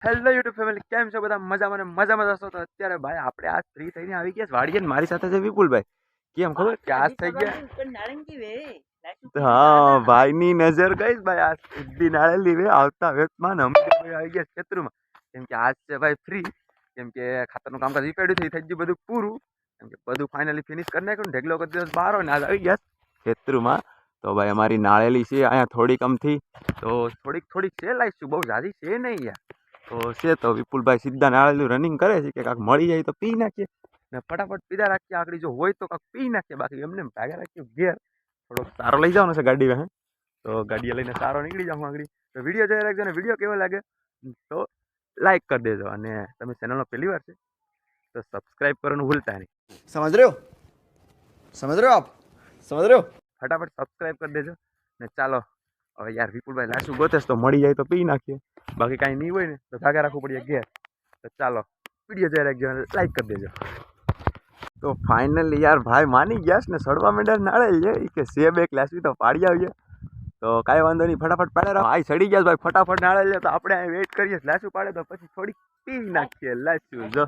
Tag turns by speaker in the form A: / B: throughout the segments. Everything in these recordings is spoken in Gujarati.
A: હેલો યુટ્યુબ ફેમિલી, કેમ છો બધા? મજામાં ને મજામાં હશો. તો અત્યારે ભાઈ આપણે આજ ફ્રી થઈને આવી ગયા વાડીએ ને મારી સાથે છે વિપુલભાઈ. કેમ ખબર કે આજ થઈ ગયા? હા, ભાઈની નજર ગઈ ભાઈ આજ સીધી નાળેલી વે આવતા વેતમાં ને અમે આવી ગયા ખેતરમાં. કેમ કે આજ છે ભાઈ ફ્રી, કેમ કે ખાતરનું કામકાજ રીપેડ્યું થઈ ગયું બધું પૂરું. કેમ કે બધું ફાઇનલી ફિનિશ કરી નાખ્યું ને ઢેગલો કરી દિવસ બહાર ને આજ આવી ગયા ખેતરમાં. તો ભાઈ અમારી નાળેલી છે અહીંયા થોડીક અમથી, તો થોડીક છે લાવીશું, બહુ ઝાઝી છે નહીં યાર. તો છે તો વિપુલભાઈ સીધા નાળેલું રનિંગ કરે છે કે કાંક મળી જાય તો પી નાખીએ ને ફટાફટ પીધા રાખીએ. આગળ જો હોય તો કાંક પી નાખીએ, બાકી એમને ભાગ્યા રાખીએ ઘેર. થોડોક સારો લઈ જવાનો છે ગાડી વાહે, તો ગાડીએ લઈને સારો નીકળી જાઉં આગળ. તો વિડીયો જોઈ રાખજો, અને વિડીયો કેવો લાગે તો લાઈક કરી દેજો, અને તમે ચેનલમાં પહેલી વાર છે તો સબસ્ક્રાઈબ કરવાનું ભૂલતા નહીં.
B: समझ रहे हो? समझ रहे हो आप? समझ रहे हो?
A: ફટાફટ સબસ્ક્રાઈબ કરી દેજો ને ચાલો હવે યાર વિપુલભાઈ લાશું ગોતેશ તો મળી જાય તો પી નાખીએ, બાકી કાંઈ નહીં હોય ને તો ભાગ્યા રાખવું પડીએ ઘેર. તો ચાલો વિડીયો જોઈ રાખજો, લાઈક કરી દેજો. તો ફાઇનલી યાર ભાઈ માની ગયા ને સડવા માંડ્યા નાળે છે કે સેબ એક લાસવી તો પાડી આવીએ. તો કાંઈ વાંધો નહીં, ફટાફટ પાડે ભાઈ સડી ગયા ભાઈ, ફટાફટ નાળે લે. તો આપણે અહીં વેઇટ કરીએ લાસુ પાડે તો પછી થોડીક પી નાખીએ લાસુ. જો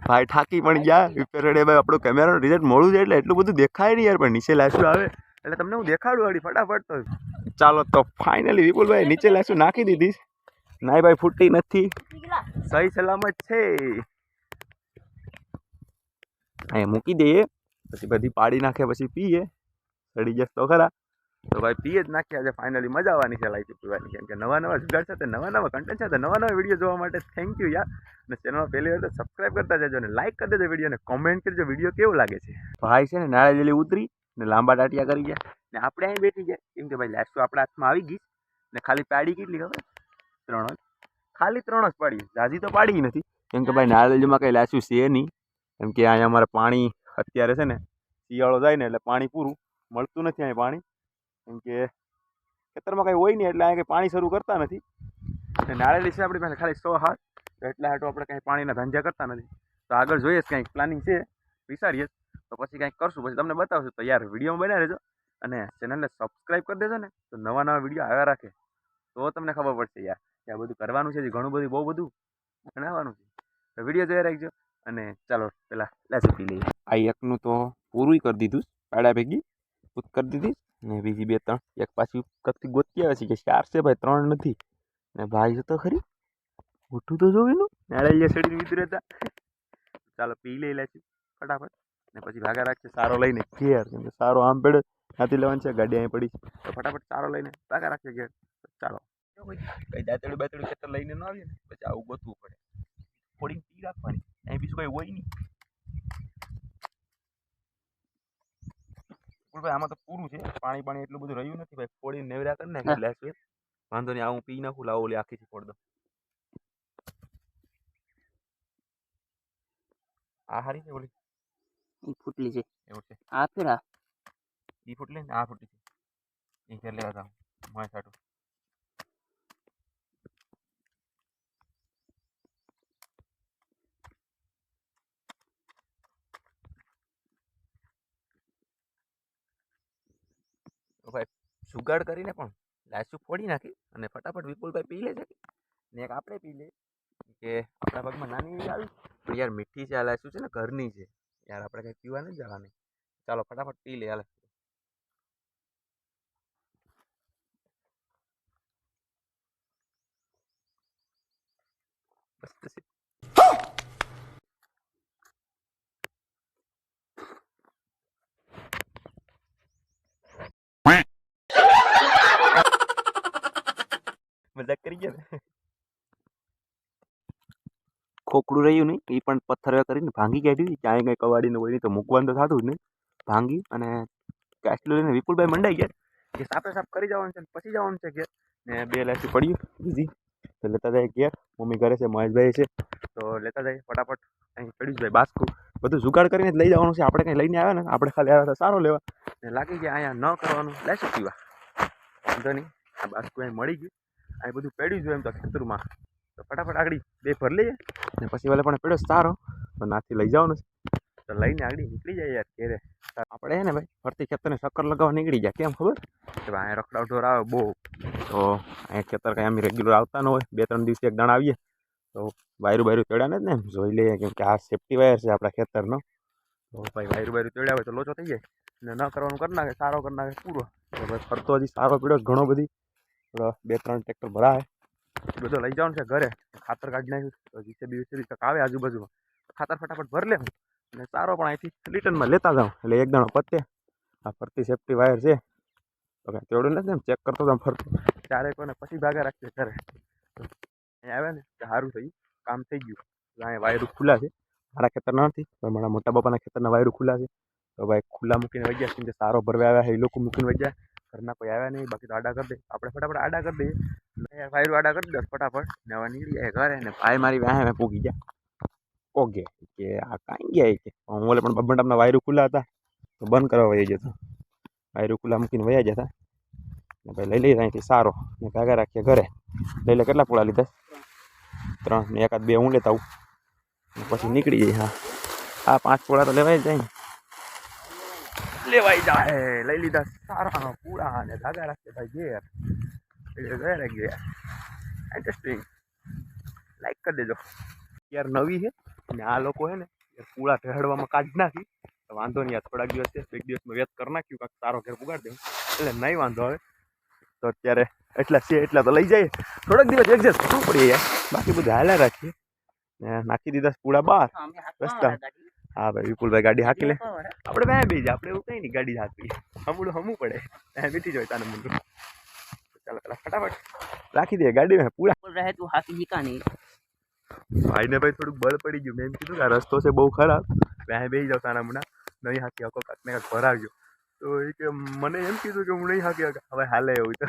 A: ભાઈ ઠાકી પણ ગયા વિપેરડે ભાઈ. આપણું કેમેરાનું રિઝલ્ટ મોડું છે એટલે એટલું બધું દેખાય નહીં યાર, પણ નીચે લાસુ આવે એટલે તમને હું દેખાડું વાળી ફટાફટ. તો ચાલો તો ફાઇનલી વિપુલભાઈ નીચે લાસુ નાખી દીધી. નાઈ ભાઈ ફૂટી નથી, સહી સલામત છે. અહીંયા મૂકી દઈએ પછી બધી પાડી નાખે પછી પીએ. સડી જશે તો ખરા, તો ભાઈ પીએ જ નાખીએ. આજે ફાઇનલી મજા આવવાની છે લાઈફ પીવાની, કેમ કે નવા જુગાડ સાથે નવા કન્ટેન્ટ સાથે નવા વિડીયો જોવા માટે થેન્ક યુ યાર. અને ચેનલમાં પહેલી વાર તો સબસ્ક્રાઈબ કરતા જજો, અને લાઈક કરી દેજો વિડીયો, ને કોમેન્ટ કરજો વિડીયો કેવો લાગે છે. ભાઈ છે ને નાળે જેલી ઉતરી ને લાંબા ટાટિયા કરી ગયા ને આપણે અહીં બેઠી ગયા, કેમ કે ભાઈ લાસ્ટ આપણા હાથમાં આવી ગઈ ને ખાલી પાડી કેટલી ખબર? 3 જ, ખાલી 3 જ પાડી, ઝાઝી તો પાડી નથી. કેમ કે ભાઈ નાળેલીમાં કંઈ લાસ્યું છે નહીં, કેમ કે અહીંયા અમારે પાણી અત્યારે છે ને શિયાળો જાય ને એટલે પાણી પૂરું મળતું નથી અહીં પાણી. કેમ કે ખેતરમાં કંઈ હોય નહીં એટલે અહીંયા કંઈ પાણી શરૂ કરતા નથી. અને નાળેલી છે આપણી પાસે ખાલી 100 હાથ, એટલા હાટું આપણે કંઈ પાણીના ધંધા કરતા નથી. તો આગળ જોઈએ કંઈક પ્લાનિંગ છે, વિચારીએ તો પછી કંઈક કરશું, પછી તમને બતાવશું. તો યાર વિડીયોમાં બન્યા રહેજો, અને ચેનલને સબસ્ક્રાઈબ કરી દેજો ને, તો નવા વિડીયો આવ્યા રાખે તો તમને ખબર પડશે યાર કે આ બધું કરવાનું છે, ઘણું બધું બહુ બધું બનાવવાનું છે. તો વિડીયો જોઈ રાખજો, અને ચાલો પેલા લાસી પી લઈએ. આ એકનું તો પૂરું કરી દીધું, પાડા ભેગી પૂત કરી દીધી ને બીજી 2-3 એક પાછી કથી ગોતી આવે છે કે 4 છે ભાઈ, 3 નથી. ને ભાઈ તો ખરી ઉઠું તો જોવે નું નાળિયા સડી વિતરે હતા. ચાલો પી લઈ લાસી ફટાફટ, ને પછી ભાગા રાખીએ સારો લઈને ઘેર. કેમ કે સારો આમ પેડે નાથી લેવાની છે, ગાડી અહીં પડી તો ફટાફટ સારો લઈને ભાગા રાખીએ ઘેર. ચાલો કઈ દાંતડું બાતડું ખેતર લઈને ન આવીએ ને પછી આવું ગોતવું પડે, થોડી પી રાખવાની, અહીં બીજું કોઈ હોય નહીં. ભાઈ આમાં તો પૂરું છે, પાણી એટલું બધું રહ્યું નથી ભાઈ. ફોડીને નેવરા કરી નાખી લાસી, વાંધો નહીં. હું પી નાખું, લાવો ઓલી આખીથી ફોડ દો. આ હારી છે ઓલી
C: ફૂટલી છે
A: એવું છે?
C: આ ફેરા
A: ઈ ફૂટલી ને આ ફૂટી છે, એ ઘેર લેવા જાઉં માય સાટું. તો ભાઈ જુગાડ કરીને પણ લાસુ ફોડી નાખી અને ફટાફટ વિપુલભાઈ પી લે છે, ને એક આપણે પી લઈએ. કે આપણા પગમાં નાની એવી આવી પણ યાર મીઠી છે આ લાસુ છે ને, ઘરની છે યાર, આપણે કંઈ પીવા નથી જવાની. ચાલો ફટાફટ પી લે હાલ. બસ મજાક કરી ગયા ને. ખોખડું રહ્યું નહીં એ પણ પથ્થર કરીને ભાંગી કાઢ્યું. ક્યાંય કંઈ કવાડીને હોય નહીં તો મૂકવાનું તો થતું જ નહીં. ભાંગી અને કાચલું લઈને વિપુલભાઈ મંડાઈ ગયા કે સાફ કરી જવાનું છે, પછી જવાનું છે ઘેર. ને 2 લાસી પડ્યું બીજી તો લેતા જાય ઘેર. મમ્મી ઘરે છે, મહેશભાઈ છે તો લેતા જાય ફટાફટ. અહીં પડ્યું ભાઈ બાસ્કું, બધું જુગાડ કરીને જ લઈ જવાનું છે. આપણે કંઈ લઈને આવ્યા ને, આપણે ખાલી આવ્યા તો સારો લેવા ને લાગી ગયા અહીંયા ન કરવાનું લાસી પીવા. વાંધો નહીં, આ બાસ્કું અહીં મળી ગયું, અહીં બધું પડ્યું જોઈએ એમ તો ખેતરમાં. તો ફટાફટ આગળ 2 ભર લઈએ ને પછી વાલે પણ પડ્યો સારો તો નાથી લઈ જવાનું છે. તો લઈને આગળ નીકળી જાય યાર ઘેરે. આપણે હે ને ભાઈ ફરતી ખેતરને ચક્કર લગાવવા નીકળી જાય. કેમ ખબર કે ભાઈ અહીંયા રખડાવ ઢોર આવે બહુ, તો અહીંયા ખેતર કંઈ અમે રેગ્યુલર આવતા ન હોય. 2-3 દિવસે એક દાણા આવીએ તો વાયરું તોડ્યા ને જ ને એમ જોઈ લઈએ કેમ કે આ સેફ્ટી વાયર છે આપણા ખેતરનો. તો ભાઈ વાયરું તોડ્યા હોય તો લોચો થઈ જાય ને ન કરવાનું કરી નાખે સારો કરી નાખે પૂરો. તો ભાઈ ફરતો હજી સારો પીડ્યો ઘણો બધી 2-3 ટ્રેક્ટર ભરાય એ બધો લઈ જવાનું છે ઘરે. ખાતર કાઢી નાખ્યું તો જીસીબી તક આવે આજુબાજુમાં ખાતર ફટાફટ ભરી લે અને સારો પણ અહીંથી રિટર્નમાં લેતા જાઉં એટલે એક દાણો પતે. આ ફરતી સેફ્ટી વાયર છે તો કાંઈ તેવડું નથી એમ ચેક કરતો આમ ફરતો ત્યારે કોઈને પછી ભાગે રાખીએ ઘરે. અહીંયા આવે ને કે સારું થયું કામ થઈ ગયું. અહીંયા વાયરું ખુલ્લા છે મારા ખેતરના નથી પણ મારા મોટા બાપાના ખેતરના વાયરું ખુલ્લા છે. તો ભાઈ ખુલ્લા મૂકીને વહી ગયા કેમ કે સારો ભરવા આવ્યા એ લોકો મૂકીને વહી ગયા. ઘરના કોઈ આવ્યા નહીં બાકી તો આડા કરી દે આપણે ફટાફટ આડા કરી દઈએ. વાયરું આડા કરી દે ફટાફટ ને હવે નીકળી જાય ઘરે ને ભાઈ મારી વાહે પૂગી ગયા. ઓકે કે આ કાંઈ ગયા કે હું ઓલે પણ બબંડામના વાયરું ખુલ્લા હતા તો બંધ કરવા વહી જતો. વાયરું ખુલ્લા મૂકીને વયા જતા ને ભાઈ લઈ લઈએ અહીંથી સારો ને ભાગા રાખીએ ઘરે. લઈ લે કેટલા પૂળા લીધા? 3 ને 1-2 હું લેતા આવું પછી નીકળી જાય. હા 5 પૂળા તો લેવાય જાય ને લેવાઈ જાય. લઈ લીધા સારા પૂળા ને ધાગા રાખીએ ભાઈ ઘેર ગયા. ઇન્ટરેસ્ટિંગ લાઈક કરી દેજો યાર. નવી છે ને આ લોકો છે ને પૂળા ઢેળવામાં કાઢી નાખી તો વાંધો નહીં. થોડાક દિવસ છે 1 દિવસમાં વેત કરી નાખ્યું કાંઈક સારો ઘેર પુગાડી દેવું એટલે નહીં વાંધો આવે. તો અત્યારે એટલા છે એટલા તો લઈ જાય થોડાક દિવસ એડજસ્ટ કરવું પડીએ યાર. બાકી બધું હાલ્યા રાખીએ ને નાખી દીધા પૂળા બહાર રસ્તા. હા ભાઈ વિપુલભાઈ ગાડી હાકી લે આપણે બે બીજા આપણે એવું કંઈ નહીં ગાડી હાકવી હમું પડે મીઠી જોઈ તાને મુંડું. ચાલો પેલા ફટાફટ રાખી દે ગાડીમાં પૂળા.
C: રહે તું હાથી જીકા નહીં.
A: ભાઈને ભાઈ થોડુંક બળ પડી ગયું. મેં એમ કીધું કે આ રસ્તો છે બહુ ખરાબ ત્યાં બેસી જાવ તાના મુના નહીં હાકી આખો કાંક ને કાંક ભરાવજો. તો એ કે મને એમ કીધું કે હું નહીં હાકી હવે હાલે એવું તો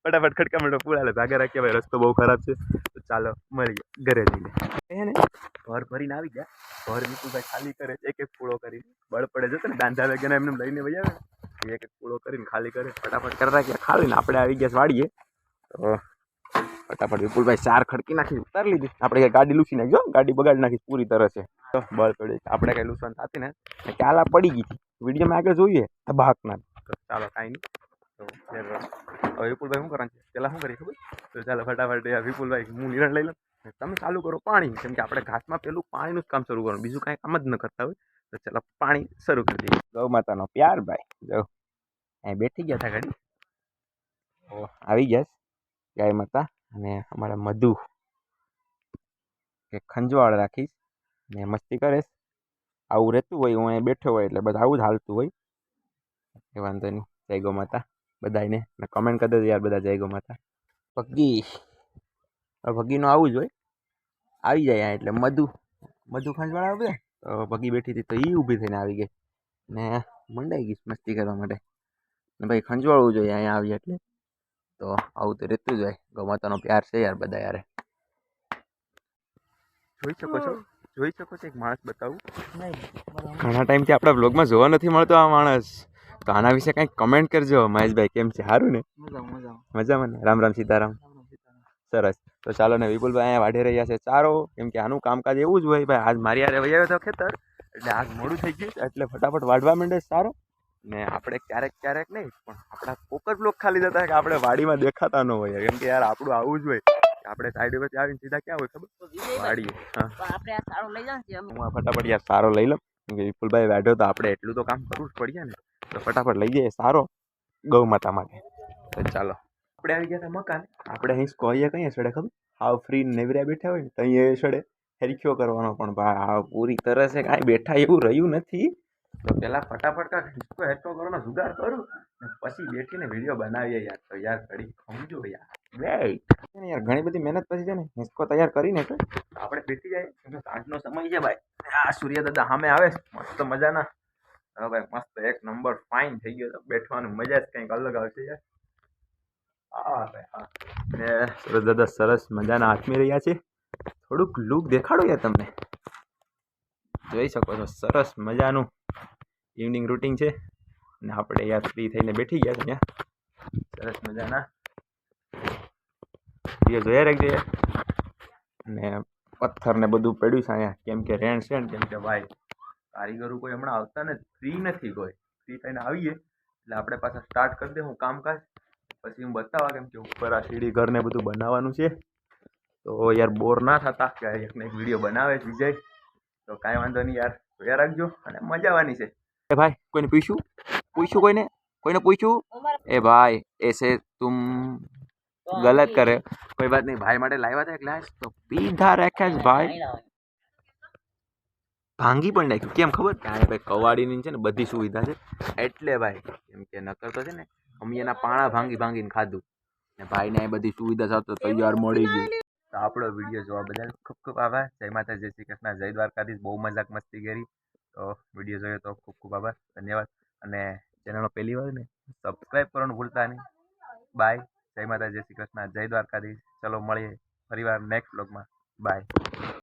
A: ફટાફટ ખડકા મંડો પૂળા લે ભાગે રાખીએ. ભાઈ રસ્તો બહુ ખરાબ છે તો ચાલો મળીએ ઘરે જઈને. એને ઘર ભરીને આવી ગયા. ઘર વિપુલભાઈ ખાલી કરે એક પૂળો કરીને બળ પડે જતો ને બાંધા વેગેને એમને લઈને વહી આવે એક પૂળો કરીને ખાલી કરે ફટાફટ કરી રાખીએ. ખાલીને આપણે આવી ગયા વાળીએ તો ફટાફટ વિપુલભાઈ 4 ખડકી નાખી ઉતારી લીધી. આપણે ગાડી લૂસી નાખજો ગાડી બગાડી નાખી પૂરી તરહ છે. તો બળ પડી આપણે કઈ લૂસવાનું થતી ને ક્યાલા પડી ગઈ હતી વિડીયોમાં આગળ જોઈએ ધબાકના. તો ચાલો કાંઈ નહીં. તો હવે વિપુલભાઈ શું કરવાનું છે પેલા શું કરીએ ખબર? તો ચાલો ફટાફટ વિપુલભાઈ હું નિર્ણય લઈ લઉં તમે ચાલુ કરો પાણી. કેમ કે આપણે ઘાસમાં પેલું પાણીનું જ કામ શરૂ કરવાનું બીજું કાંઈ કામ જ ન કરતા હોય. તો ચાલો પાણી શરૂ કરી દઈએ. ગૌ માતાનો પ્યાર ભાઈ જો અહીં બેઠી ગયા હતા ગાડી આવી ગયા ગાય માતા અને અમારા મધુ કે ખંજવાળ રાખીશ ને મસ્તી કરે. આવું રહેતું હોય હું અહીં બેઠો હોય એટલે બધા આવું જ હાલતું હોય. એ વાંધો નહીં. જય ગૌ માતા બધાને ને કમેન્ટ કરી દેજો યાર બધા જય ગૌ માતા. ભગી ભગીનું આવું જ હોય આવી જાય એટલે મધુ ખંજવાળા આવે તો ભગી બેઠી હતી તો એ ઊભી થઈને આવી ગઈ ને મંડાઈ ગઈ મસ્તી કરવા માટે. ને ભાઈ ખંજવાળવું જોઈએ અહીંયા આવી એટલે. તો આવું તો રહેતું જ હોય. ગૌ માતાનો પ્યાર છે યાર બધા યાર. જોઈ શકો છો એક માણસ બતાવું ઘણા ટાઈમથી આપણા બ્લોગમાં જોવા નથી મળતો આ માણસ. તો આના વિશે કંઈક કમેન્ટ કરજો મહેશભાઈ. કેમ છે? સારું ને? મજામાં ને? રામ રામ સીતારામ. સરસ. તો ચાલો ને વિપુલભાઈ અહીંયા વાઢી રહ્યા છે ચારો. કેમ કે આનું કામકાજ એવું જ હોય ભાઈ. આજ મારી યારે વહી આવ્યો હતો ખેતર એટલે આજ મોડું થઈ ગયું એટલે ફટાફટ વાઢવા માંડે સારો. ને આપણે ક્યારેક નહીં પણ આપણા ફોકસ બ્લોક ખાલી જતા કે આપણે વાડીમાં દેખાતા ન હોય. કેમ કે યાર આપણું આવું જ હોય આપણે સાઈડ પરથી આવીને સીધા ક્યાં હોય ખબર? વાડીએ. હું ફટાફટ યાર સારો લઈ લઉં. કેમ કે વિપુલભાઈ વાઢ્યો તો આપણે એટલું તો કામ કરવું જ પડશે ને. તો ફટાફટ લઈ જઈએ સારો ગૌ માતા માટે. તો ચાલો આપણે આવી ગયા હતા મકાન. આપણે અહીં સ્કોઈએ કહીએ છેડે ખબર? હાવ ફ્રી નેવર્યા બેઠા હોય ને તો અહીં એ છેડે હેરખ્યો કરવાનો પણ ભાઈ હાવ પૂરી તરહ છે કાંઈ બેઠા એવું રહ્યું નથી. તો પહેલાં ફટાફટ કાંઈક હિંચકો હેરકો કરવાનો જુગાડ કરું ને પછી બેઠીને વિડીયો બનાવીએ યાર. તો યાર ઘડી સમજો યાર યાર ઘણી બધી મહેનત પછી છે ને હિંચકો તૈયાર કરીને આપણે બેઠી જાય. કેમ કે સાંજનો સમય છે ભાઈ. આ સૂર્ય દાદા સામે આવે મસ્ત મજાના. હવે ભાઈ મસ્ત એક નંબર ફાઇન થઈ ગયો. બેઠવાનું મજા જ કંઈક અલગ આવશે યાર. હા ભાઈ હા. ને સુરજ દાદા સરસ મજાના આથમી રહ્યા છે. થોડુંક લુક દેખાડો યાર તમને. જોઈ શકો છો સરસ મજાનું ઇવનિંગ રૂટિન છે ને આપણે યાર ફ્રી થઈને બેઠી ગયા છે ત્યાં સરસ મજાના. એ જોયા રાખજો યાર. ને પથ્થર ને બધું પડ્યું છે અહીંયા કેમ કે રેણ છે ને. કેમ કે ભાઈ કારીગરો કોઈ હમણાં આવતા ને ફ્રી નથી કોઈ. ફ્રી થઈને આવીએ એટલે આપણે પાછા સ્ટાર્ટ કરી દે હું કામકાજ. પછી હું બતાવવા કેમ કે ઉપર આ સીડી ઘર ને બધું બનાવવાનું છે તો યાર બોર ના થતા કે એક ને એક વિડીયો બનાવે છે વિજય, તો કાંઈ વાંધો નહીં યાર, જોયા રાખજો અને મજા આવવાની છે. એ ભાઈ કોઈને પૂછ્યું કોઈને પૂછ્યું? એ ભાઈ એસે તુમ ગલત કરે. કોઈ વાત નહીં, ભાઈ માટે લાવ્યા હતા ગ્લાસ તો પીધા રાખ્યા છે ભાઈ. ભાંગી પણ નાખ્યું, કેમ ખબર કે આ ભાઈ કવાડીની છે ને બધી સુવિધા છે એટલે ભાઈ, કેમ કે નકર તો છે ને અમે એના પાણા ભાંગીને ખાધું ને ભાઈને આ બધી સુવિધા સાથે તૈયાર મળી ગયું. તો આપણો વિડીયો જોવા બદલ ખૂબ ખૂબ આભાર. જય માતા, જય શ્રી કૃષ્ણ, જય દ્વારકાધીશ. બહુ મજાક મસ્તી કરી, તો વિડીયો જોયો તો ખૂબ ખૂબ આભાર, ધન્યવાદ. અને ચેનલમાં પહેલી વાર ને સબસ્ક્રાઈબ કરવાનું ભૂલતા નહીં. બાય. જય માતા, જય શ્રી કૃષ્ણ, જય દ્વારકાધીશ. ચલો મળીએ ફરીવાર નેક્સ્ટ બ્લોગમાં. બાય.